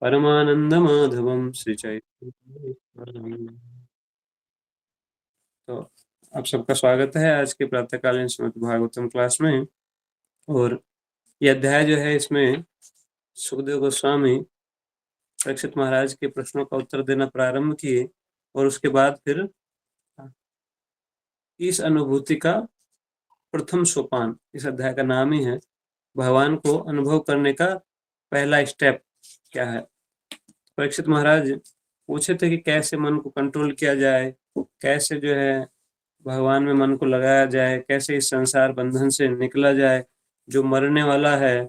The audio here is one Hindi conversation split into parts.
परमानंदमाधवम श्री चैतन्य। तो आप सबका स्वागत है आज के प्रातःकालीन श्रीमद् भागवतम क्लास में। और यह अध्याय जो है, इसमें सुखदेव गोस्वामी परीक्षित महाराज के प्रश्नों का उत्तर देना प्रारंभ किए और उसके बाद फिर इस अनुभूति का प्रथम सोपान, इस अध्याय का नाम ही है, भगवान को अनुभव करने का पहला स्टेप क्या है। परीक्षित महाराज पूछे थे कि कैसे मन को कंट्रोल किया जाए, कैसे जो है भगवान में मन को लगाया जाए, कैसे इस संसार बंधन से निकला जाए, जो मरने वाला है,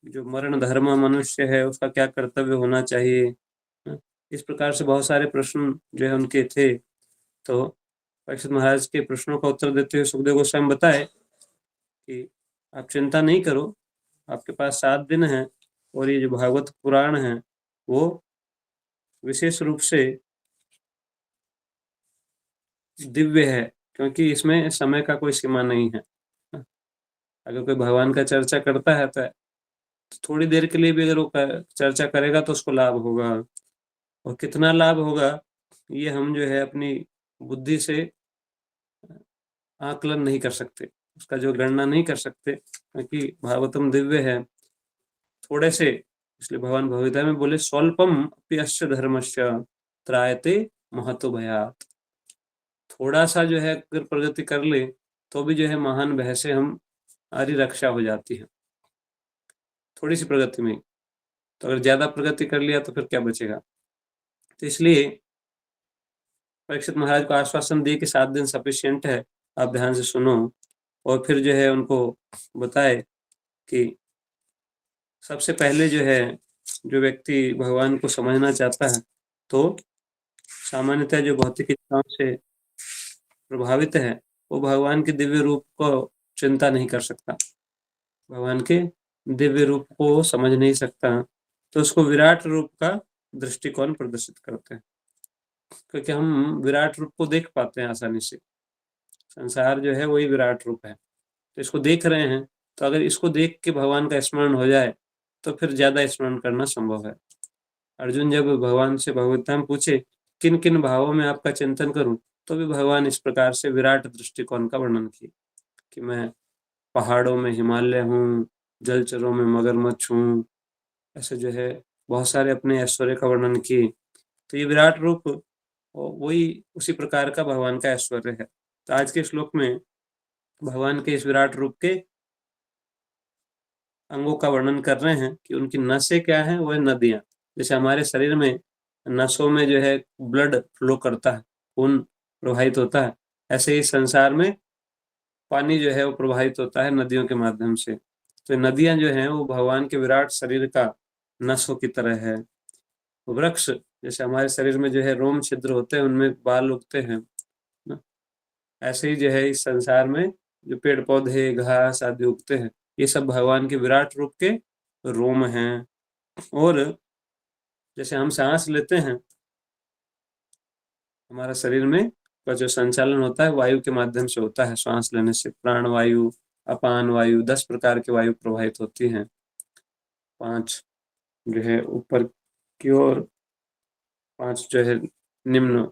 जो मरण धर्म मनुष्य है, उसका क्या कर्तव्य होना चाहिए। इस प्रकार से बहुत सारे प्रश्न जो है उनके थे। तो परीक्षित महाराज के प्रश्नों का उत्तर देते हुए सुखदेव गोस्वामी बताए कि आप चिंता नहीं करो, आपके पास 7 दिन है और ये जो भागवत पुराण है वो विशेष रूप से दिव्य है, क्योंकि इसमें समय का कोई सीमा नहीं है। अगर कोई भगवान का चर्चा करता है तो थोड़ी देर के लिए भी अगर वो चर्चा करेगा तो उसको लाभ होगा, और कितना लाभ होगा ये हम जो है अपनी बुद्धि से आकलन नहीं कर सकते, उसका जो गणना नहीं कर सकते, क्योंकि भागवतम दिव्य है। थोड़े से, इसलिए भगवान भगवद्गीता में बोले स्वल्पम अपि अस्य धर्मस्य त्रायते महतो भयात्। थोड़ा सा जो है अगर प्रगति कर ले तो भी जो है महान भय से हमारी रक्षा हो जाती है, थोड़ी सी प्रगति में। तो अगर ज्यादा प्रगति कर लिया तो फिर क्या बचेगा। तो इसलिए परीक्षित महाराज को आश्वासन दिए कि 7 दिन सफिशियंट है, आप ध्यान से सुनो। और फिर जो है उनको बताए कि सबसे पहले जो है, जो व्यक्ति भगवान को समझना चाहता है तो सामान्यतः जो भौतिक इच्छाओं से प्रभावित है वो भगवान के दिव्य रूप को चिंता नहीं कर सकता, भगवान के दिव्य रूप को समझ नहीं सकता। तो उसको विराट रूप का दृष्टिकोण प्रदर्शित करते हैं, क्योंकि हम विराट रूप को देख पाते हैं आसानी से। संसार जो है वही विराट रूप है, तो इसको देख रहे हैं, तो अगर इसको देख के भगवान का स्मरण हो जाए तो फिर ज्यादा स्मरण करना संभव है। अर्जुन जब भगवान से भगवत्ता में पूछे किन किन भावों में आपका चिंतन करूं, तो भी भगवान इस प्रकार से विराट दृष्टिकोण का वर्णन किए कि मैं पहाड़ों में हिमालय हूँ, जलचरों में मगरमच्छ हूँ, ऐसे जो है बहुत सारे अपने ऐश्वर्य का वर्णन किए। तो ये विराट रूप वही उसी प्रकार का भगवान का ऐश्वर्य है। तो आज के श्लोक में भगवान के इस विराट रूप के अंगों का वर्णन कर रहे हैं कि उनकी नसें क्या है, वह नदियां। जैसे हमारे शरीर में नसों में जो है ब्लड फ्लो करता है, खून प्रवाहित होता है, ऐसे ही संसार में पानी जो है वो प्रवाहित होता है नदियों के माध्यम से। तो नदियां जो हैं वो भगवान के विराट शरीर का नसों की तरह है। वृक्ष जैसे हमारे शरीर में जो है रोम छिद्र होते हैं, उनमें बाल उगते हैं ना, ऐसे ही जो है इस संसार में जो पेड़ पौधे घास आदि उगते हैं, ये सब भगवान के विराट रूप के रोम हैं। और जैसे हम सांस लेते हैं, हमारा शरीर में का जो संचालन होता है वायु के माध्यम से होता है। श्वास लेने से प्राण वायु, अपान वायु, 10 प्रकार की वायु प्रवाहित होती हैं। 5 जो है ऊपर की ओर, 5 जो है निम्न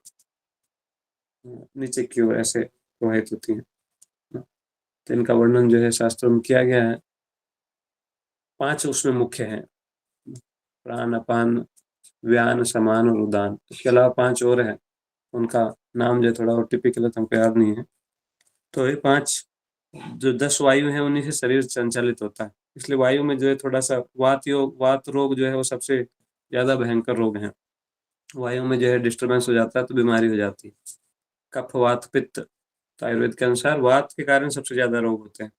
नीचे की ओर ऐसे प्रवाहित होती हैं। तो इनका वर्णन जो है शास्त्रों में किया गया है। 5 उसमें मुख्य हैं, प्राण अपान व्यान समान और उदान। इसके अलावा 5 और हैं, उनका नाम जो है थोड़ा और टिपिकल हमको याद नहीं है। तो ये 5 जो 10 वायु हैं उन्हीं से शरीर संचालित होता है। इसलिए वायु में जो है थोड़ा सा वात रोग जो है वो सबसे ज्यादा भयंकर रोग है। वायु में जो है डिस्टर्बेंस हो जाता है तो बीमारी हो जाती है। कफ वात पित्त, तो आयुर्वेद के अनुसार वात के कारण सबसे ज्यादा रोग होते हैं।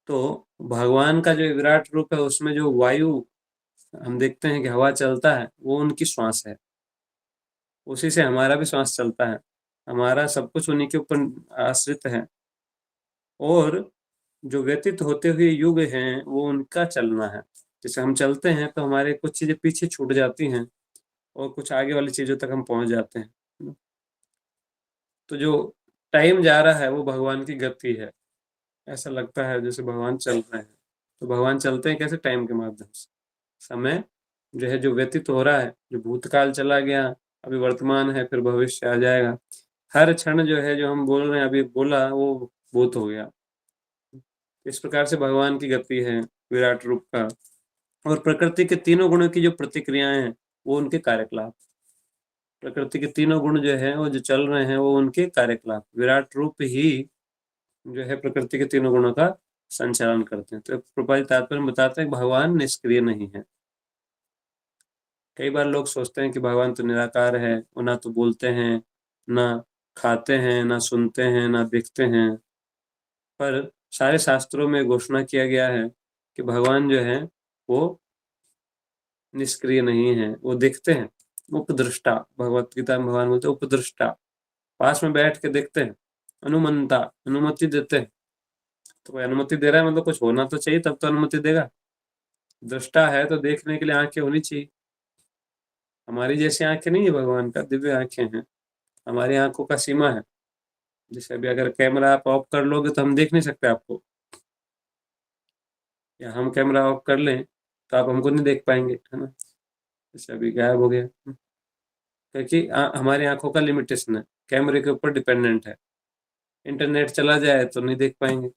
तो भगवान का जो विराट रूप है उसमें जो वायु हम देखते हैं कि हवा चलता है, वो उनकी श्वास है, उसी से हमारा भी श्वास चलता है। हमारा सब कुछ उन्हीं के ऊपर आश्रित है। और जो व्यतीत होते हुए युग हैं वो उनका चलना है। जैसे हम चलते हैं तो हमारे कुछ चीजें पीछे छूट जाती हैं और कुछ आगे वाली चीजों तक हम पहुंच जाते हैं। तो जो टाइम जा रहा है वो भगवान की गति है। ऐसा लगता है जैसे भगवान चल रहे हैं, तो भगवान चलते हैं कैसे, टाइम के माध्यम से। समय जो है जो व्यतीत हो रहा है, जो भूतकाल चला गया, अभी वर्तमान है, फिर भविष्य आ जाएगा। हर क्षण जो है जो हम बोल रहे हैं, अभी बोला वो भूत हो गया। इस प्रकार से भगवान की गति है विराट रूप का। और प्रकृति के तीनों गुणों की जो प्रतिक्रियाएं हैं वो उनके कार्यकलाप। प्रकृति के तीनों गुण जो है वो जो चल रहे हैं वो उनके कार्यकलाप। विराट रूप ही जो है प्रकृति के तीनों गुणों का संचालन करते हैं। तो प्रभुपाद जी तात्पर्य में बताते हैं कि भगवान निष्क्रिय नहीं है। कई बार लोग सोचते हैं कि भगवान तो निराकार है, वो ना तो बोलते हैं, ना खाते हैं, ना सुनते हैं, ना देखते हैं। पर सारे शास्त्रों में घोषणा किया गया है कि भगवान जो है वो निष्क्रिय नहीं है, वो देखते हैं। उपदृष्टा, भगवत गीता में भगवान बोलते हैं उपदृष्टा, पास में बैठ के देखते हैं। अनुमंता, अनुमति देते हैं। तो कोई अनुमति दे रहा है मतलब कुछ होना तो चाहिए, तब तो अनुमति देगा। दृष्टा है तो देखने के लिए आंखें होनी चाहिए। हमारी जैसी आंखें नहीं है, भगवान का दिव्य आंखें हैं। हमारी आंखों का सीमा है। जैसे अभी अगर कैमरा आप ऑफ कर लोगे तो हम देख नहीं सकते आपको, या हम कैमरा ऑफ कर लें तो आप हमको नहीं देख पाएंगे, है ना। जैसे अभी गायब हो गया, क्योंकि हमारी आंखों का लिमिटेशन है, कैमरे के ऊपर डिपेंडेंट है। इंटरनेट चला जाए तो नहीं देख पाएंगे,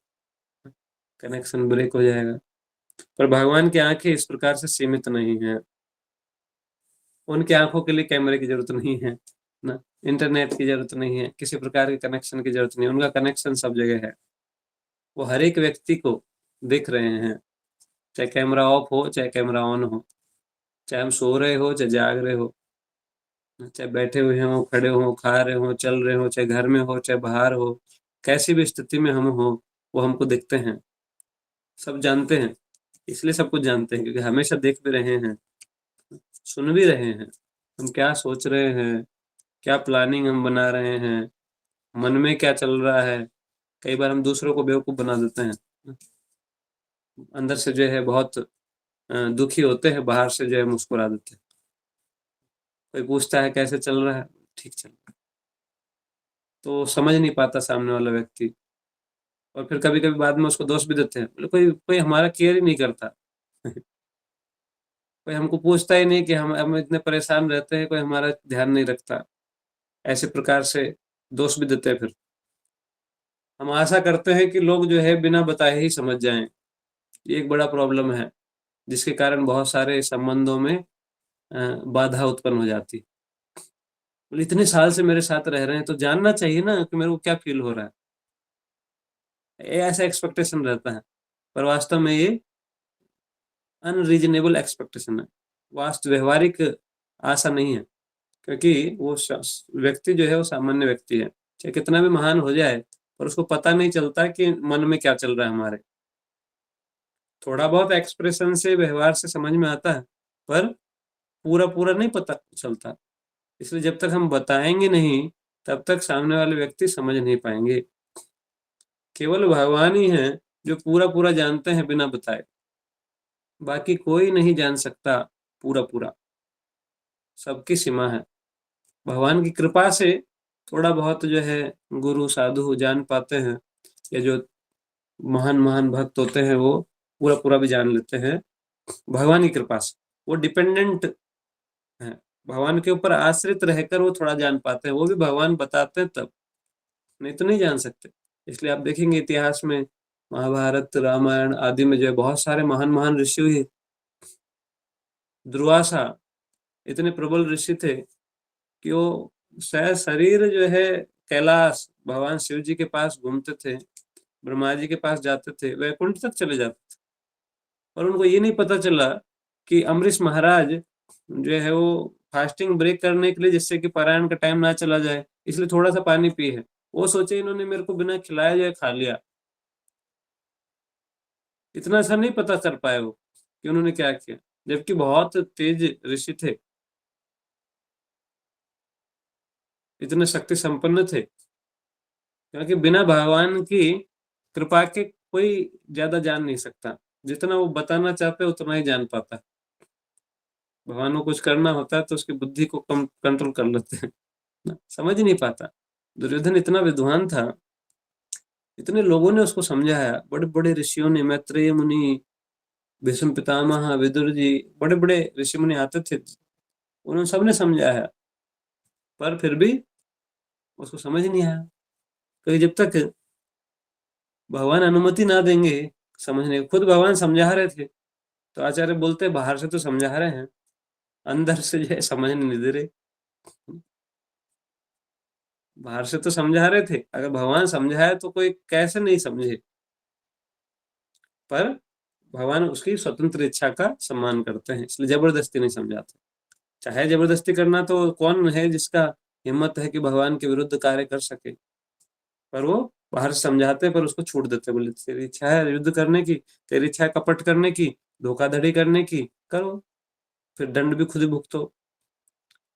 कनेक्शन ब्रेक हो जाएगा। पर भगवान की आंखें इस प्रकार से सीमित नहीं है। उनकी आंखों के लिए कैमरे की जरूरत नहीं है ना, इंटरनेट की जरूरत नहीं है, किसी प्रकार के कनेक्शन की जरूरत नहीं है। उनका कनेक्शन सब जगह है। वो हर एक व्यक्ति को देख रहे हैं, चाहे कैमरा ऑफ हो चाहे कैमरा ऑन हो, चाहे हम सो रहे हो चाहे जाग रहे हो, चाहे बैठे हुए हो, खड़े हो, खा रहे हो, चल रहे हो, चाहे घर में हो चाहे बाहर हो, कैसी भी स्थिति में हम हो, वो हमको देखते हैं, सब जानते हैं। इसलिए सब कुछ जानते हैं क्योंकि हमेशा देख भी रहे हैं, सुन भी रहे हैं, हम क्या सोच रहे हैं, क्या प्लानिंग हम बना रहे हैं, मन में क्या चल रहा है। कई बार हम दूसरों को बेवकूफ बना देते हैं, अंदर से जो है बहुत दुखी होते हैं, बाहर से जो है मुस्कुरा देते हैं। कोई पूछता है कैसे चल रहा है, ठीक चल रहा है, तो समझ नहीं पाता सामने वाला व्यक्ति। और फिर कभी कभी बाद में उसको दोष भी देते हैं, बोले कोई कोई हमारा केयर ही नहीं करता। कोई हमको पूछता ही नहीं कि हम इतने परेशान रहते हैं, कोई हमारा ध्यान नहीं रखता। ऐसे प्रकार से दोष भी देते हैं। फिर हम आशा करते हैं कि लोग जो है बिना बताए ही समझ जाएं। ये एक बड़ा प्रॉब्लम है, जिसके कारण बहुत सारे संबंधों में बाधा उत्पन्न हो जाती। बोले इतने साल से मेरे साथ रह रहे हैं तो जानना चाहिए ना कि मेरे को क्या फील हो रहा है। ये ऐसा एक्सपेक्टेशन रहता है, पर वास्तव में ये अनरीजनेबल एक्सपेक्टेशन है, वास्तव व्यवहारिक आशा नहीं है। क्योंकि वो व्यक्ति जो है वो सामान्य व्यक्ति है, चाहे कितना भी महान हो जाए, पर उसको पता नहीं चलता कि मन में क्या चल रहा है हमारे। थोड़ा बहुत एक्सप्रेशन से, व्यवहार से समझ में आता है, पर पूरा पूरा नहीं पता चलता। इसलिए जब तक हम बताएंगे नहीं तब तक सामने वाले व्यक्ति समझ नहीं पाएंगे। केवल भगवान ही हैं जो पूरा पूरा जानते हैं बिना बताए। बाकी कोई नहीं जान सकता पूरा पूरा, सबकी सीमा है। भगवान की कृपा से थोड़ा बहुत जो है गुरु साधु जान पाते हैं, या जो महान महान भक्त होते हैं वो पूरा पूरा भी जान लेते हैं भगवान की कृपा से। वो डिपेंडेंट है, भगवान के ऊपर आश्रित रहकर वो थोड़ा जान पाते हैं, वो भी भगवान बताते हैं तब, नहीं तो नहीं जान सकते। इसलिए आप देखेंगे इतिहास में महाभारत रामायण आदि में जो है बहुत सारे महान महान ऋषि हुए। दुर्वासा इतने प्रबल ऋषि थे कि वो शायद शरीर जो है कैलाश भगवान शिव जी के पास घूमते थे, ब्रह्मा जी के पास जाते थे, वैकुंठ तक चले जाते थे। और उनको ये नहीं पता चला कि अम्बरीश महाराज जो है वो फास्टिंग ब्रेक करने के लिए, जिससे कि पारायण का टाइम ना चला जाए, इसलिए थोड़ा सा पानी पिए है। वो सोचे इन्होंने मेरे को बिना खिलाए जो है खा लिया। इतना सा नहीं पता कर पाए वो कि उन्होंने क्या किया, जबकि बहुत तेज ऋषि थे, इतने शक्ति संपन्न थे। क्योंकि बिना भगवान की कृपा के कोई ज्यादा जान नहीं सकता। जितना वो बताना चाहते हैं उतना ही जान पाता है। भगवान को कुछ करना होता है तो उसकी बुद्धि को कम कंट्रोल कर लेते हैं ना, समझ ही नहीं पाता। दुर्योधन इतना विद्वान था, इतने लोगों ने उसको समझाया, बड़े बड़े ऋषियों ने, मैत्रेय मुनि, भीष्म पितामह, विदुर जी, बड़े बड़े ऋषि मुनि आते थे, उन्होंने सबने समझाया, पर फिर भी उसको समझ नहीं आया। क्योंकि जब तक भगवान अनुमति ना देंगे समझने, खुद भगवान समझा रहे थे तो आचार्य बोलते बाहर से तो समझा रहे हैं, अंदर से जो है समझ नहीं दे रहे। बाहर से तो समझा रहे थे, अगर भगवान समझाए तो कोई कैसे नहीं समझे, पर भगवान उसकी स्वतंत्र इच्छा का सम्मान करते हैं, इसलिए जबरदस्ती नहीं समझाते। चाहे जबरदस्ती करना, तो कौन है जिसका हिम्मत है कि भगवान के विरुद्ध कार्य कर सके, पर वो बाहर से समझाते, पर उसको छूट देते, बोले तेरी इच्छा है युद्ध करने की, तेरी इच्छा है कपट करने की, धोखाधड़ी करने की, करो, फिर दंड भी खुद ही भुगतो।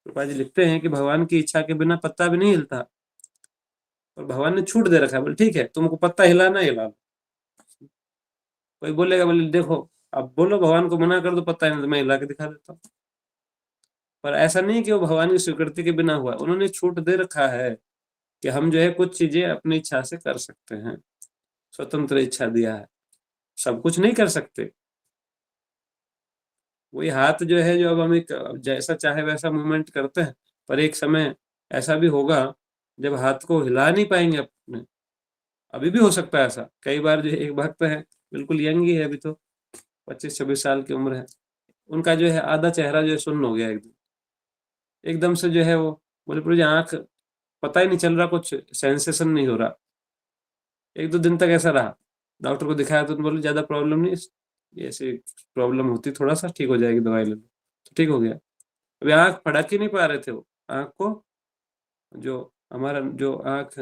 कृपा जी लिखते हैं कि भगवान की इच्छा के बिना पत्ता भी नहीं हिलता, और भगवान ने छूट दे रखा है, बोले ठीक है तुमको पत्ता हिलाना हिला लो। कोई बोलेगा, बोले देखो अब बोलो भगवान को मना कर दो पत्ता हिला, तो मैं हिला के दिखा देता हूँ। पर ऐसा नहीं कि वो भगवान की स्वीकृति के बिना हुआ, उन्होंने छूट दे रखा है कि हम जो है कुछ चीजें अपनी इच्छा से कर सकते हैं, स्वतंत्र इच्छा दिया है, सब कुछ नहीं कर सकते। वही हाथ जो है, जो अब हम एक जैसा चाहे वैसा मूवमेंट करते हैं, पर एक समय ऐसा भी होगा जब हाथ को हिला नहीं पाएंगे अपने। अभी भी हो सकता है ऐसा, कई बार जो एक भक्त है, बिल्कुल यंग ही है अभी तो, 25-26 साल की उम्र है, उनका जो है आधा चेहरा जो है सुन्न हो गया एकदम। एकदम से जो है वो बोले प्रभु जी आंख पता ही नहीं चल रहा, कुछ सेंसेशन नहीं हो रहा। 1-2 दिन तक ऐसा रहा, डॉक्टर को दिखाया तो बोले ज्यादा प्रॉब्लम नहीं, ये ऐसी प्रॉब्लम होती, थोड़ा सा ठीक हो जाएगी, दवाई ले लो, तो ठीक हो गया। अभी आंख फड़क ही नहीं पा रहे थे वो, आंख को जो हमारा जो आंख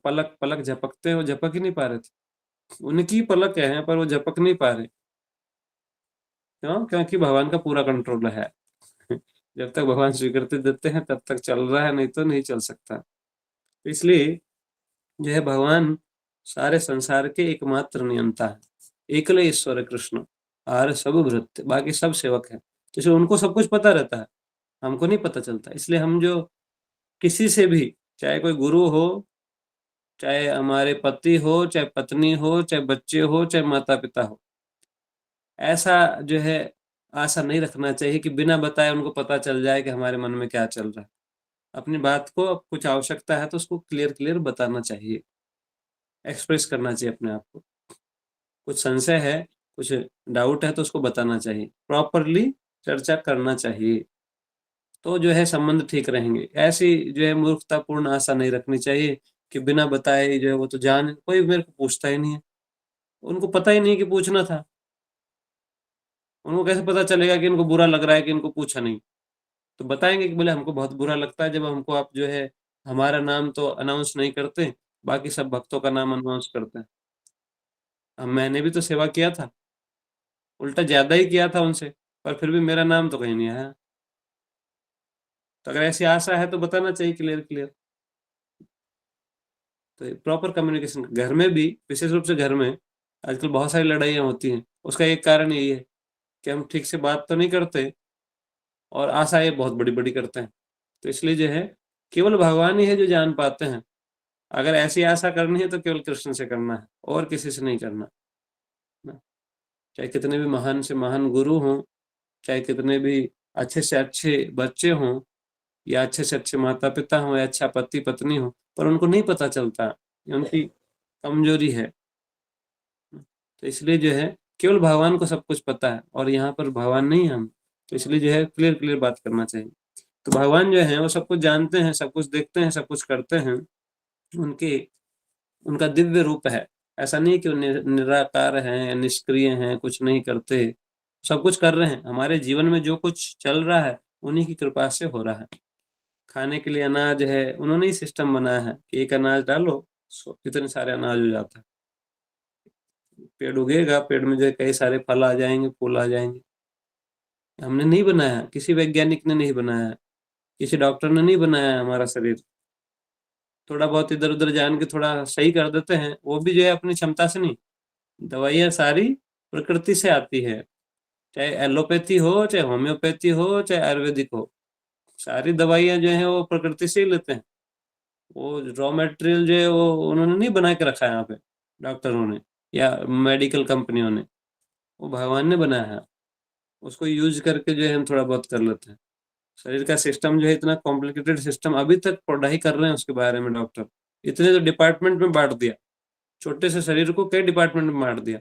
पलक पलक झपकते हैं वो झपक ही नहीं पा रहे थे, उनकी पलक है पर वो झपक नहीं पा रहे। क्यों? क्योंकि भगवान का पूरा कंट्रोल है। जब तक भगवान स्वीकृति देते हैं तब तक चल रहा है, नहीं तो नहीं चल सकता। इसलिए जो है भगवान सारे संसार के एकमात्र नियंता है, एकले ईश्वर कृष्ण, आर सब भृत्य, बाकी सब सेवक है, तो इसलिए उनको सब कुछ पता रहता है, हमको नहीं पता चलता। इसलिए हम जो किसी से भी, चाहे कोई गुरु हो, चाहे हमारे पति हो, चाहे पत्नी हो, चाहे बच्चे हो, चाहे माता पिता हो, ऐसा जो है आशा नहीं रखना चाहिए कि बिना बताए उनको पता चल जाए कि हमारे मन में क्या चल रहा है। अपनी बात को कुछ आवश्यकता है तो उसको क्लियर क्लियर बताना चाहिए, एक्सप्रेस करना चाहिए अपने आप को। कुछ संशय है, कुछ डाउट है तो उसको बताना चाहिए, प्रॉपरली चर्चा करना चाहिए, तो जो है संबंध ठीक रहेंगे। ऐसी जो है मूर्खतापूर्ण आशा नहीं रखनी चाहिए कि बिना बताए जो है वो तो जान, कोई मेरे को पूछता ही नहीं है, उनको पता ही नहीं कि पूछना था, उनको कैसे पता चलेगा कि इनको बुरा लग रहा है कि इनको पूछा नहीं। तो बताएंगे कि बोले हमको बहुत बुरा लगता है जब हमको आप जो है हमारा नाम तो अनाउंस नहीं करते, बाकी सब भक्तों का नाम अनाउंस करते हैं। अब मैंने भी तो सेवा किया था, उल्टा ज्यादा ही किया था उनसे, पर फिर भी मेरा नाम तो कहीं नहीं आया। तो अगर ऐसी आशा है तो बताना चाहिए क्लियर क्लियर। तो प्रॉपर कम्युनिकेशन घर में भी, विशेष रूप से घर में आजकल बहुत सारी लड़ाइयाँ होती हैं, उसका एक कारण यही है कि हम ठीक से बात तो नहीं करते और आशाएं बहुत बड़ी बड़ी करते हैं। तो इसलिए जो है केवल भगवान ही है जो जान पाते हैं, अगर ऐसी आशा करनी है तो केवल कृष्ण से करना है और किसी से नहीं करना ना। चाहे कितने भी महान से महान गुरु हों, चाहे कितने भी अच्छे से अच्छे बच्चे हों, या अच्छे से अच्छे माता पिता हों, या अच्छा पति पत्नी हो, पर उनको नहीं पता चलता, ये उनकी कमजोरी है। तो इसलिए जो है केवल भगवान को सब कुछ पता है, और यहाँ पर भगवान नहीं है हम, तो इसलिए जो है क्लियर क्लियर बात करना चाहिए। तो भगवान जो है वो सब कुछ जानते हैं, सब कुछ देखते हैं, सब कुछ करते हैं, उनके उनका दिव्य रूप है। ऐसा नहीं कि वो निराकार हैं, निष्क्रिय हैं, कुछ नहीं करते, सब कुछ कर रहे हैं। हमारे जीवन में जो कुछ चल रहा है उन्हीं की कृपा से हो रहा है। खाने के लिए अनाज है, उन्होंने ही सिस्टम बनाया है कि एक अनाज डालो कितने सारे अनाज हो जाता है, पेड़ उगेगा, पेड़ में जो है कई सारे फल आ जाएंगे, फूल आ जाएंगे। हमने नहीं बनाया, किसी वैज्ञानिक ने नहीं बनाया, किसी डॉक्टर ने नहीं बनाया हमारा शरीर। थोड़ा बहुत इधर उधर जान के थोड़ा सही कर देते हैं, वो भी जो है अपनी क्षमता से नहीं। दवाइयाँ सारी प्रकृति से आती है, चाहे एलोपैथी हो, चाहे होम्योपैथी हो, चाहे आयुर्वेदिक हो, सारी दवाइयाँ जो है वो प्रकृति से ही लेते हैं। वो रॉ मटेरियल जो है वो उन्होंने नहीं बना के रखा है यहाँ पे, डॉक्टरों ने या मेडिकल कंपनियों ने। वो भगवान ने बनाया है, उसको यूज करके जो है हम थोड़ा बहुत कर लेते हैं। शरीर का सिस्टम जो है इतना कॉम्प्लिकेटेड सिस्टम, अभी तक पढ़ाई कर रहे हैं उसके बारे में डॉक्टर। इतने तो डिपार्टमेंट में बांट दिया, छोटे से शरीर को कई डिपार्टमेंट में बांट दिया।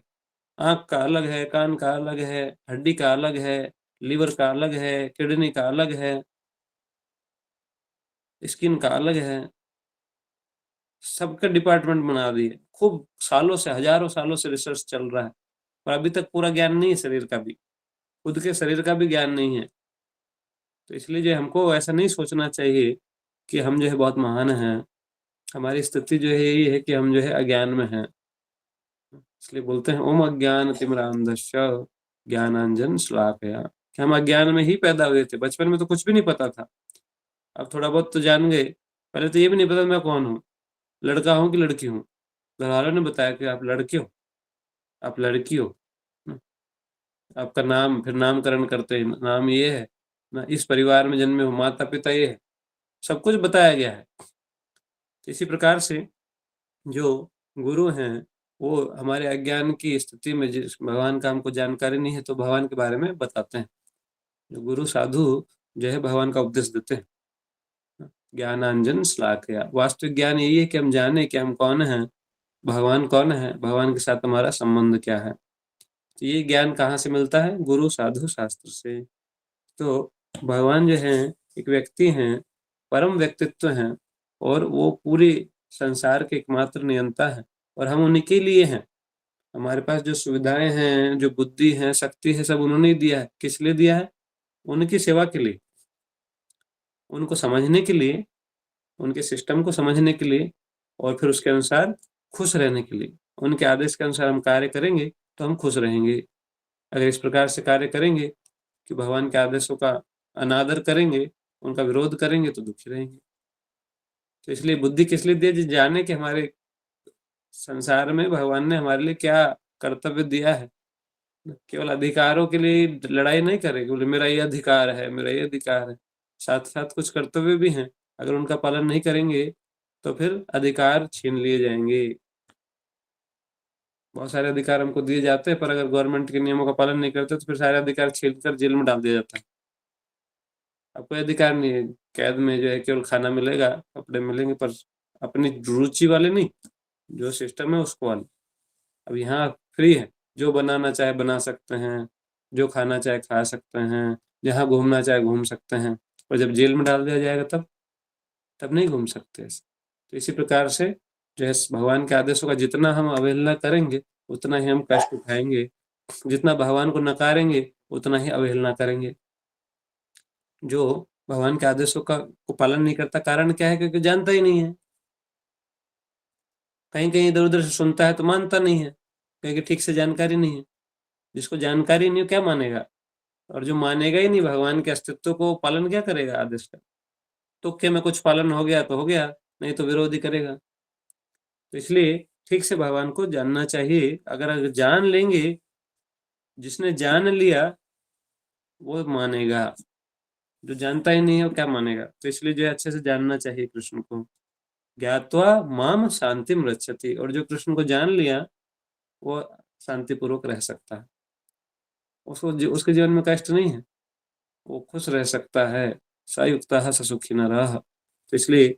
आंख का अलग है, कान का अलग है, हड्डी का अलग है, लीवर का अलग है, किडनी का अलग है, स्किन का अलग है, सबके डिपार्टमेंट बना दिए। खूब सालों से, हजारों सालों से रिसर्च चल रहा है, पर अभी तक पूरा ज्ञान नहीं है शरीर का भी, खुद के शरीर का भी ज्ञान नहीं है। तो इसलिए जो हमको ऐसा नहीं सोचना चाहिए कि हम जो है बहुत महान हैं। हमारी स्थिति जो है यही है कि हम जो है अज्ञान में हैं। इसलिए बोलते हैं ओम अज्ञान तिमिरांधस्य ज्ञानांजन शलाकया, कि हम अज्ञान में ही पैदा हुए थे, बचपन में तो कुछ भी नहीं पता था। अब थोड़ा बहुत तो जान गए, पहले तो ये भी नहीं पता मैं कौन हूँ, लड़का हूँ कि लड़की हूँ। घर वालों ने बताया कि आप लड़के हो, आप लड़की हो, आपका नाम, फिर नामकरण करते हैं, नाम ये है ना, इस परिवार में जन्मे हो, माता पिता ये है, सब कुछ बताया गया है। इसी प्रकार से जो गुरु हैं वो हमारे अज्ञान की स्थिति में, जिस भगवान का हमको जानकारी नहीं है तो भगवान के बारे में बताते हैं। जो गुरु साधु जो है भगवान का उपदेश देते हैं। ज्ञानांजन श्लाघया, वास्तविक ज्ञान यही है कि हम जाने कि हम कौन हैं, भगवान कौन है, भगवान के साथ हमारा संबंध क्या है। तो ये ज्ञान कहाँ से मिलता है? गुरु साधु शास्त्र से। तो भगवान जो है एक व्यक्ति हैं, परम व्यक्तित्व हैं, और वो पूरी संसार के एकमात्र नियंता है, और हम उन्हीं के लिए हैं। हमारे पास जो सुविधाएं हैं, जो बुद्धि है, शक्ति है, सब उन्होंने ही दिया है। किस लिए दिया है? उनकी सेवा के लिए, उनको समझने के लिए, उनके सिस्टम को समझने के लिए, और फिर उसके अनुसार खुश रहने के लिए। उनके आदेश के अनुसार हम कार्य करेंगे तो हम खुश रहेंगे। अगर इस प्रकार से कार्य करेंगे कि भगवान के आदेशों का अनादर करेंगे, उनका विरोध करेंगे, तो दुखी रहेंगे। तो इसलिए बुद्धि किस लिए दी? जाने कि हमारे संसार में भगवान ने हमारे लिए क्या कर्तव्य दिया है। केवल अधिकारों के लिए लड़ाई नहीं करेगी, बोले मेरा ये अधिकार है, मेरा ये अधिकार है। साथ साथ कुछ कर्तव्य भी हैं, अगर उनका पालन नहीं करेंगे तो फिर अधिकार छीन लिए जाएंगे। बहुत सारे अधिकार हमको दिए जाते हैं, पर अगर गवर्नमेंट के नियमों का पालन नहीं करते तो फिर सारे अधिकार छीन कर जेल में डाल दिया जाता है। अब कोई अधिकार नहीं है, कैद में जो है केवल खाना मिलेगा, कपड़े मिलेंगे, पर अपनी रुचि वाले नहीं, जो सिस्टम है उसको वाले। अब यहाँ फ्री है, जो बनाना चाहे बना सकते हैं, जो खाना चाहे खा सकते हैं, जहाँ घूमना चाहे घूम सकते हैं। और जब जेल में डाल दिया जाएगा तब नहीं घूम सकते ऐसे। तो इसी प्रकार से जो है भगवान के आदेशों का जितना हम अवहेलना करेंगे उतना ही हम कष्ट उठाएंगे, जितना भगवान को नकारेंगे उतना ही अवहेलना करेंगे। जो भगवान के आदेशों का को पालन नहीं करता, कारण क्या है? क्योंकि जानता ही नहीं है। कहीं कहीं इधर उधर से सुनता है तो मानता नहीं है, क्योंकि ठीक से जानकारी नहीं है। जिसको जानकारी नहीं हो क्या मानेगा? और जो मानेगा ही नहीं भगवान के अस्तित्व को, पालन क्या करेगा आदेश का? तुक्के में कुछ पालन हो गया तो हो गया, नहीं तो विरोध ही करेगा। तो इसलिए ठीक से भगवान को जानना चाहिए। अगर जान लेंगे, जिसने जान लिया वो मानेगा, जो जानता ही नहीं है वो क्या मानेगा? तो इसलिए जो है अच्छे से जानना चाहिए कृष्ण को। ज्ञात्वा माम शांतिम रक्षति, और जो कृष्ण को जान लिया वो शांति पूर्वक रह सकता है। उसके जीवन में कष्ट नहीं है, वो खुश रह सकता है। स युक्तः स सुखी नरः। तो इसलिए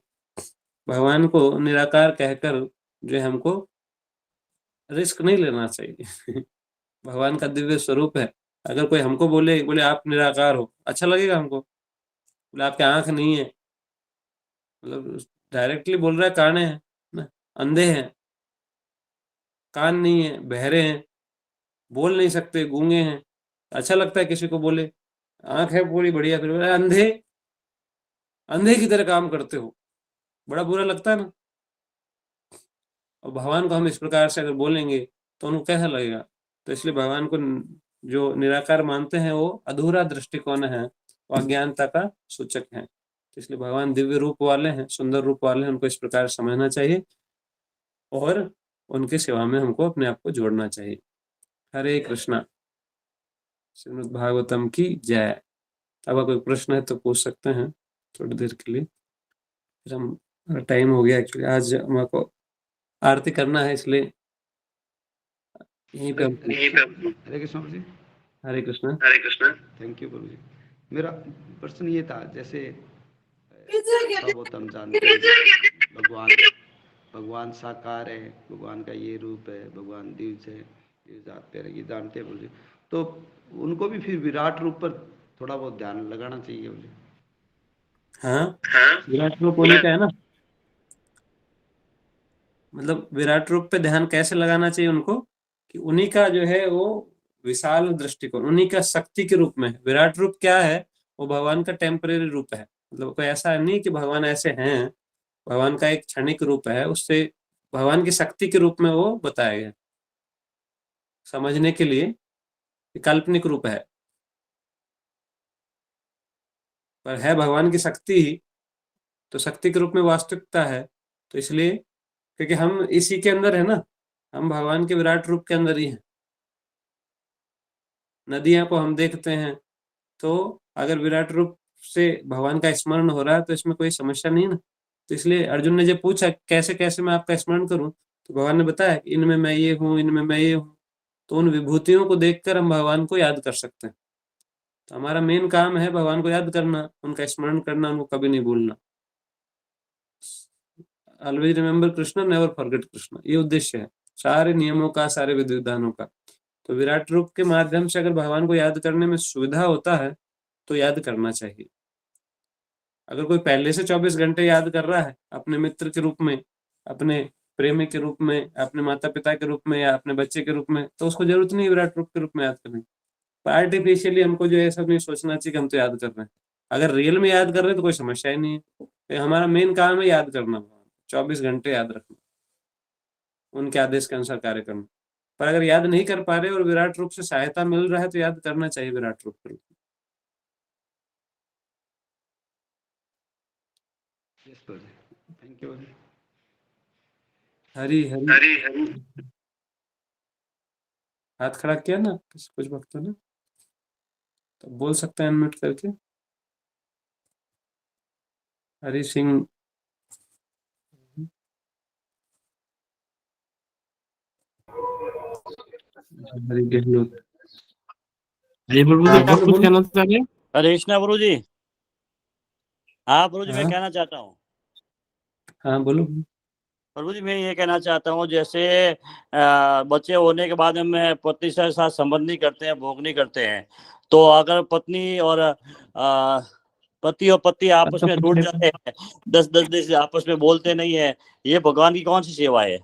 भगवान को निराकार कहकर जो है हमको रिस्क नहीं लेना चाहिए। भगवान का दिव्य स्वरूप है। अगर कोई हमको बोले बोले आप निराकार हो, अच्छा लगेगा हमको। बोले आपकी आंख नहीं है, मतलब डायरेक्टली बोल रहा है काने हैं ना, अंधे हैं, कान नहीं है, बहरे हैं, बोल नहीं सकते, गूंगे हैं। अच्छा लगता है किसी को बोले आंख है पूरी बढ़िया, फिर बोले अंधे, अंधे की तरह काम करते हो, बड़ा बुरा लगता है ना। और भगवान को हम इस प्रकार से अगर बोलेंगे तो उनको कैसा लगेगा? तो इसलिए भगवान को जो निराकार मानते हैं वो अधूरा दृष्टिकोण है, वो अज्ञानता का सूचक है। तो इसलिए भगवान दिव्य रूप वाले हैं, सुंदर रूप वाले हैं, उनको इस प्रकार समझना चाहिए और उनकी सेवा में हमको अपने आप को जोड़ना चाहिए। हरे कृष्णा। श्रीमद् भागवतम की जय। अब अगर कोई प्रश्न है तो पूछ सकते हैं थोड़ी देर के लिए, फिर हम, टाइम हो गया एक्चुअली, आज हमको आरती करना है इसलिए यहीं पे हरे कृष्ण प्रभु जी। हरे कृष्ण। हरे कृष्ण। थैंक यू प्रभु जी। मेरा प्रश्न ये था, जैसे थोड़ा बहुत हम जानते हैं कि भगवान भगवान साकार है, भगवान का ये रूप है, भगवान द्विज है, ये जानते हैं, ये जानते हैं बोलिए, तो उनको भी फिर विराट रूप पर थोड़ा बहुत ध्यान लगाना चाहिए बोलिए। हाँ, हाँ, विराट रूप उन्हीं का है ना। मतलब विराट रूप पे ध्यान कैसे लगाना चाहिए उनको, कि उन्हीं का जो है वो विशाल दृष्टिकोण, उन्हीं का शक्ति के रूप में है। विराट रूप क्या है, वो भगवान का टेम्परेरी रूप है। मतलब कोई ऐसा नहीं कि भगवान ऐसे हैं, भगवान का एक क्षणिक रूप है, उससे भगवान की शक्ति के रूप में वो बताया गया समझने के लिए। काल्पनिक रूप है, पर है भगवान की शक्ति ही, तो शक्ति के रूप में वास्तविकता है। तो इसलिए, क्योंकि हम इसी के अंदर है ना, हम भगवान के विराट रूप के अंदर ही हैं। नदियां को हम देखते हैं, तो अगर विराट रूप से भगवान का स्मरण हो रहा है तो इसमें कोई समस्या नहीं ना। तो इसलिए अर्जुन ने जब पूछा कैसे कैसे मैं आपका स्मरण करूं, तो भगवान ने बताया कि इनमें मैं ये हूँ, इनमें मैं ये हूँ। तो उन विभूतियों को देखकर हम भगवान को याद कर सकते हैं। तो हमारा मेन काम है भगवान को याद करना, उनका स्मरण करना, उनको कभी नहीं भूलना। Always remember Krishna, never forget Krishna, ये उद्देश्य है सारे नियमों का, सारे विधि विधानों का। तो विराट रूप के माध्यम से अगर भगवान को याद करने में सुविधा होता है तो याद करना चाहिए। अगर कोई पहले से 24 घंटे याद कर रहा है अपने मित्र के रूप में, अपने प्रेमी के रूप में, अपने माता पिता के रूप में, या अपने बच्चे के रूप में, तो उसको जरूरत नहीं विराट रूप के रूप में याद करने की। पर आर्टिफिशियली हमको जो है सब नहीं सोचना चाहिए कि हम तो याद कर रहे हैं। अगर रियल में याद कर रहे हैं तो कोई समस्या ही नहीं है। तो हमारा मेन काम है याद करना, 24 घंटे याद रखना, उनके आदेश के अनुसार कार्य करना। पर अगर याद नहीं कर पा रहे और विराट रूप से सहायता मिल रहा है तो याद करना चाहिए विराट रूप के। Yes Prabhu ji, thank you. Hari Hari. Hari Hari. हाथ खड़ा किया ना कुछ भक्तों ने, तो बोल सकते हैं अनम्यूट करके। हरी सिंह। हरी गहलोत। जी प्रभु जी, हाँ आप बोलो कुछ बोलो। कहना चाह रहे हैं? हरे कृष्णा गुरु जी। हाँ प्रभु जी, मैं हाँ कहना चाहता हूँ। हाँ बोलो बोलो। प्रभु जी, मैं ये कहना चाहता हूँ, जैसे बच्चे होने के बाद में पत्नी से साथ संबंध नहीं करते हैं, भोग नहीं करते हैं, तो अगर पत्नी और पति और पति अब आपस तो में कुछ रूठ नहीं। जाते हैं, 10-10 दिन से आपस में बोलते नहीं है, ये भगवान की कौन सी सेवा है?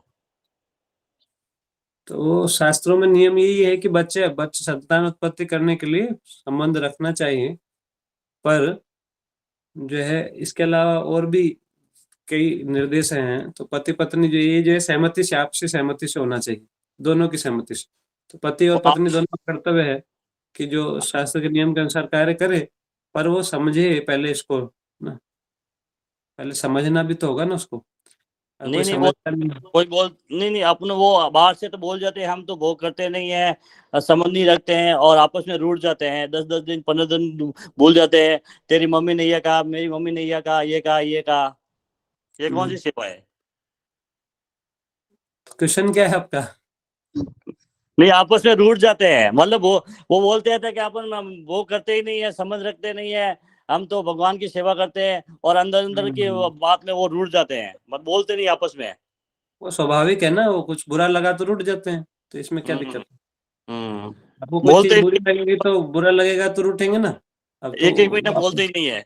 तो शास्त्रों में नियम यही है कि बच्चे बच्चे संतान उत्पत्ति करने के लिए संबंध रखना चाहिए। पर जो है इसके अलावा और भी कई निर्देश हैं। तो पति पत्नी जो ये जो है सहमति से, आपसी सहमति से होना चाहिए, दोनों की सहमति से। तो पति और और आप पत्नी दोनों का कर्तव्य है कि जो शास्त्र के नियम के अनुसार कार्य करे, पर वो समझे पहले इसको ना। पहले समझना भी तो होगा ना उसको, अगर कोई नहीं नहीं, वो समझता नहीं। कोई बोल नहीं नहीं, अपन वो बाहर से तो बोल जाते हैं हम तो भोग करते नहीं है, संबंध नहीं रखते हैं, और आपस में रूठ जाते हैं, 10-10 दिन 15 दिन भूल जाते हैं, तेरी मम्मी ने ये कहा, मेरी मम्मी ने ये कहा, ये कहा, ये कहा, ये कौन सी सेवा है? क्वेश्चन क्या है आपका? नहीं, आपस में रूठ जाते हैं, मतलब वो बोलते हैं कि अपन हम वो करते ही नहीं है, समझ रखते नहीं है, हम तो भगवान की सेवा करते हैं, और अंदर अंदर की बात में वो रूठ जाते हैं, मत बोलते नहीं आपस में। वो स्वाभाविक है ना, वो कुछ बुरा लगा तो रुठ जाते हैं, तो इसमें क्या हम्म दिक्कत है? हम्म आपको कोई चीज बोलते बुरी लगेगी तो बुरा लगेगा तो रूठेंगे ना। अब तो एक एक महीना बोलते ही नहीं है।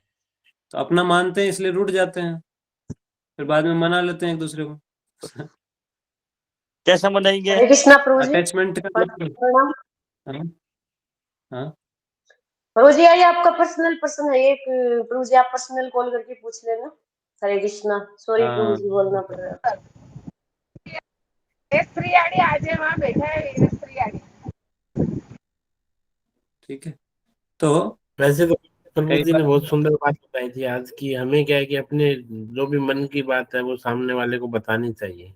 तो अपना मानते हैं इसलिए रूठ जाते हैं, फिर बाद में मना लेते हैं एक दूसरे को। कैसे मनाएंगे? हरे कृष्णा प्रभु जी। अटैचमेंट का मतलब। प्रणाम हाँ हाँ प्रभु जी। आइए, आपका पर्सनल पर्सन है एक, प्रभु जी आप पर्सनल कॉल करके पूछ लेना। हरे कृष्णा। सॉरी प्रभु हाँ, जी, बोलना पड़ रहा है। स्त्रियाड़ी आज वहाँ बैठा है स्त्रियाड़ी। ठीक है। तो वैसे तो प्रभु कई जी ने बार बहुत सुंदर बात बताई थी आज की। हमें क्या है कि अपने जो भी मन की बात है वो सामने वाले को बतानी चाहिए।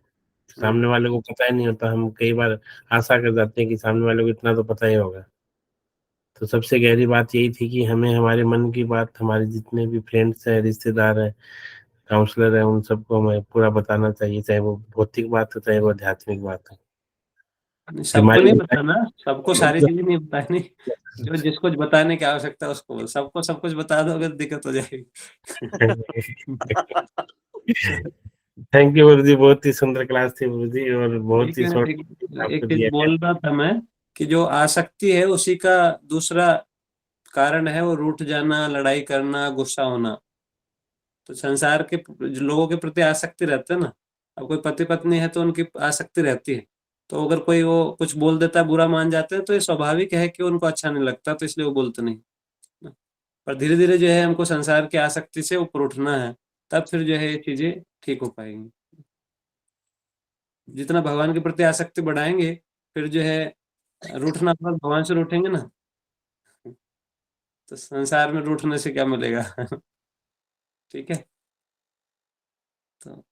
सामने वाले को पता ही नहीं होता, हम कई बार आशा कर जाते हैं कि सामने वाले को इतना तो पता ही होगा। तो सबसे गहरी बात यही थी कि हमें हमारे मन की बात हमारे जितने भी फ्रेंड्स हैं, रिश्तेदार हैं, काउंसलर हैं, उन सबको हमें पूरा बताना चाहिए, चाहे वो भौतिक बात हो चाहे वो आध्यात्मिक बात हो। सबको हमारी नहीं बताना, सबको सारी चीजें नहीं बतानी, जो जिसको बताने की आवश्यकता है उसको बोल। सबको सब कुछ बता दो अगर दिक्कत हो जाएगी। थैंक यू गुरु जी, बहुत ही सुंदर क्लास थी गुरु जी, और बहुत ही शॉर्ट एक आपको चीज दिया बोल रहा था मैं कि जो आसक्ति है उसी का दूसरा कारण है वो रूठ जाना, लड़ाई करना, गुस्सा होना। तो संसार के जो लोगों के प्रति आसक्ति रहता है ना, अब कोई पति पत्नी है तो उनकी आसक्ति रहती है, तो अगर कोई वो कुछ बोल देता है, बुरा मान जाते हैं, तो ये स्वाभाविक है कि उनको अच्छा नहीं लगता, तो इसलिए वो बोलते नहीं। पर धीरे धीरे जो है हमको संसार की आसक्ति से ऊपर उठना है, तब फिर जो है ये चीजें ठीक हो पाएंगी। जितना भगवान के प्रति आसक्ति बढ़ाएंगे, फिर जो है रूठना, पर भगवान से रूठेंगे ना, तो संसार में रूठने से क्या मिलेगा। ठीक है। तो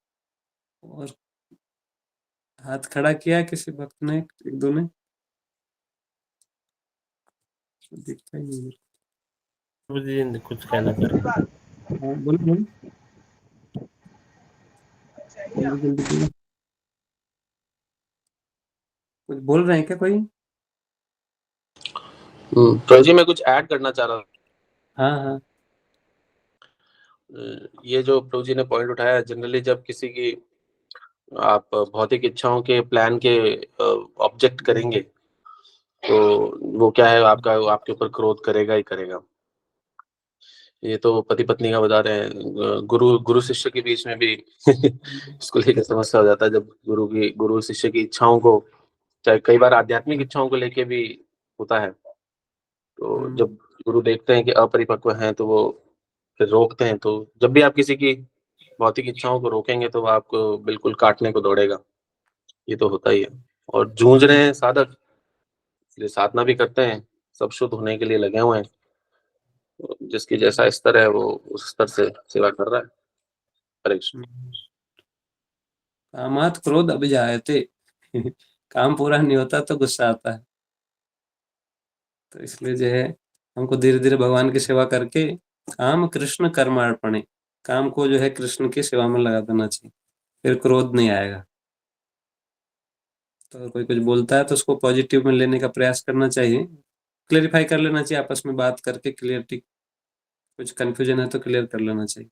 और हाथ खड़ा किया किसी भक्त ने, एक दो ने, दिखता ही नहीं है। गुरु जी कुछ कहना चाह रहे हैं? हाँ, बोलो बोलो, जल्दी जल्दी बोलो। कुछ बोल रहे हैं क्या कोई? प्रभु जी मैं कुछ ऐड करना चाह रहा हूँ। हाँ हाँ। ये जो प्रभु जी ने पॉइंट उठाया, जनरली जब किसी की आप भौतिक इच्छाओं के प्लान के ऑब्जेक्ट करेंगे तो वो क्या है, आपके ऊपर क्रोध करेगा ही करेगा। ये तो पति पत्नी का बता रहे हैं, गुरु शिष्य के बीच में भी इसको लेकर समस्या हो जाता है, जब गुरु शिष्य की इच्छाओं को, चाहे कई बार आध्यात्मिक इच्छाओं को लेके भी होता है, तो जब गुरु देखते हैं कि अपरिपक्व हैं तो वो फिर रोकते हैं। तो जब भी आप किसी की भौतिक इच्छाओं को रोकेंगे तो वो आपको बिल्कुल काटने को दौड़ेगा, ये तो होता ही है। और जूझ रहे हैं साधक, इसलिए साधना भी करते हैं, सब शुद्ध होने के लिए लगे हुए हैं, जिसकी जैसा स्तर है वो उस स्तर से सेवा कर रहा है। हरे कृष्ण। कामात क्रोध अभिजायते। काम पूरा नहीं होता तो गुस्सा आता है, तो इसलिए जो है हमको धीरे धीरे भगवान की सेवा करके काम कृष्ण कर्मार्पणे, काम को जो है कृष्ण की सेवा में लगा देना चाहिए, फिर क्रोध नहीं आएगा। तो अगर कोई कुछ बोलता है तो उसको पॉजिटिव में लेने का प्रयास करना चाहिए, क्लेरिफाई कर लेना चाहिए आपस में बात करके, क्लियरिटी, कुछ कंफ्यूजन है तो क्लियर कर लेना चाहिए।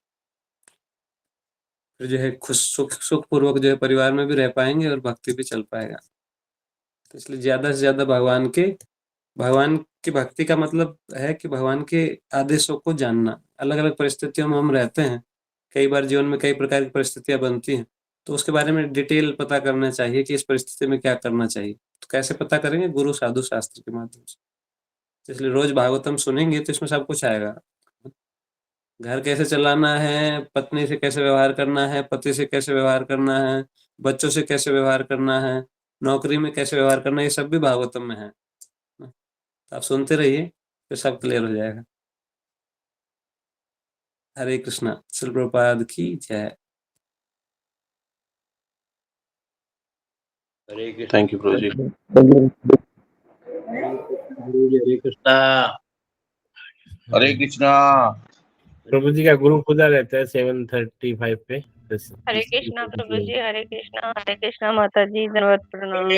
फिर जो है खुश सुख पूर्वक जो है परिवार में भी रह पाएंगे और भक्ति भी चल पाएगा। तो इसलिए ज्यादा से ज्यादा भगवान की भक्ति का मतलब है कि भगवान के आदेशों को जानना। अलग अलग परिस्थितियों में हम रहते हैं, कई बार जीवन में कई प्रकार की परिस्थितियां बनती हैं, तो उसके बारे में डिटेल पता करना चाहिए कि इस परिस्थिति में क्या करना चाहिए। तो कैसे पता करेंगे? गुरु साधु शास्त्र के माध्यम से। इसलिए रोज भागवतम सुनेंगे तो इसमें सब कुछ आएगा। घर कैसे चलाना है, पत्नी से कैसे व्यवहार करना है, पति से कैसे व्यवहार करना है, बच्चों से कैसे व्यवहार करना है, नौकरी में कैसे व्यवहार करना है, ये सब भी भागवतम में है। आप सुनते रहिए, फिर सब क्लियर हो जाएगा। हरे कृष्णा। श्रील प्रभुपाद की जय। थैंक यू प्रभु जी। हरे कृष्णा। हरे कृष्णा। प्रभु जी का गुरु पूजा रहता है 7:35 पे। हरे कृष्णा प्रभु जी, हरे कृष्णा माता जी, धन्यवाद प्रणाम।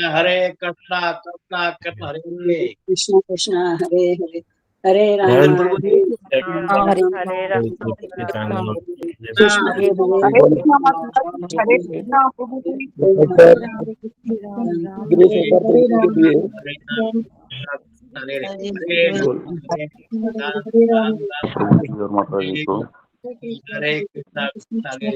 हरे कृष्णा कृष्णा कृष्ण हरे कृष्ण कृष्ण हरे हरे, हरे राम हरे राम हरे हरे राम राम, हरे कृष्ण हरे हरे, हरे कृष्णा प्रभु जी। हरे राम हरे हरे राम, और माता जी को हरे कृष्णा हरे